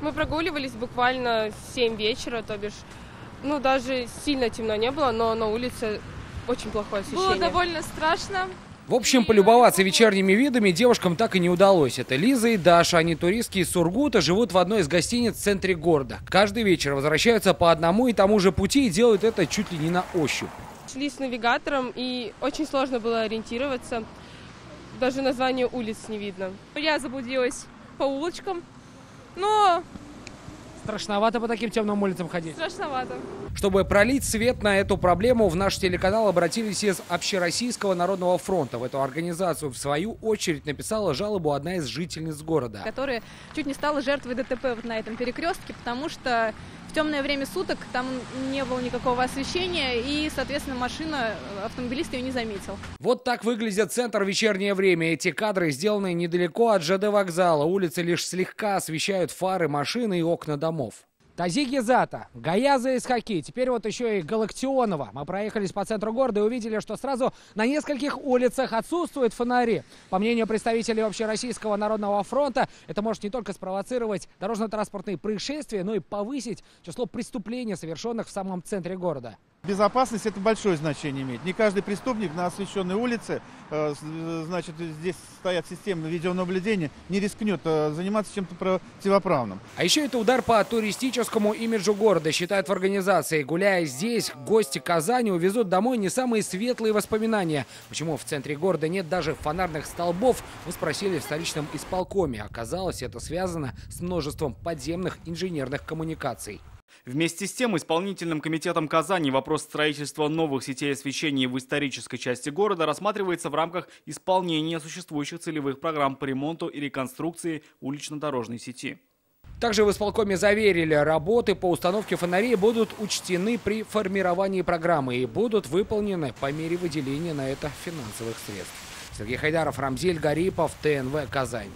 Мы прогуливались буквально в 7 вечера, то бишь, даже сильно темно не было, но на улице очень плохое освещение. Было довольно страшно. В общем, полюбоваться вечерними видами девушкам так и не удалось. Это Лиза и Даша, они туристки из Сургута, живут в одной из гостиниц в центре города. Каждый вечер возвращаются по одному и тому же пути и делают это чуть ли не на ощупь. Шли с навигатором, и очень сложно было ориентироваться. Даже название улиц не видно. Я заблудилась по улочкам, но Страшновато по таким темным улицам ходить. страшновато. Чтобы пролить свет на эту проблему, в наш телеканал обратились из Общероссийского народного фронта. В эту организацию, в свою очередь, написала жалобу одна из жительниц города. Которая чуть не стала жертвой ДТП вот на этом перекрестке, потому что в темное время суток там не было никакого освещения, и, соответственно, автомобилист ее не заметил. Вот так выглядит центр в вечернее время. Эти кадры сделаны недалеко от ЖД вокзала. Улицы лишь слегка освещают фары машины и окна домов. Тазигизата, Гаяза из Хаки, теперь вот еще и Галактионова. Мы проехались по центру города и увидели, что сразу на нескольких улицах отсутствуют фонари. По мнению представителей Общероссийского народного фронта, это может не только спровоцировать дорожно-транспортные происшествия, но и повысить число преступлений, совершенных в самом центре города. Безопасность — это большое значение имеет. Не каждый преступник на освещенной улице, здесь стоят системы видеонаблюдения, не рискнет заниматься чем-то противоправным. А еще это удар по туристическому имиджу города, считают в организации. Гуляя здесь, гости Казани увезут домой не самые светлые воспоминания. Почему в центре города нет даже фонарных столбов, мы спросили в столичном исполкоме. Оказалось, это связано с множеством подземных инженерных коммуникаций. Вместе с тем, исполнительным комитетом Казани вопрос строительства новых сетей освещения в исторической части города рассматривается в рамках исполнения существующих целевых программ по ремонту и реконструкции улично-дорожной сети. Также в исполкоме заверили, работы по установке фонарей будут учтены при формировании программы и будут выполнены по мере выделения на это финансовых средств. Сергей Хайдаров, Рамзель Гарипов, ТНВ Казань.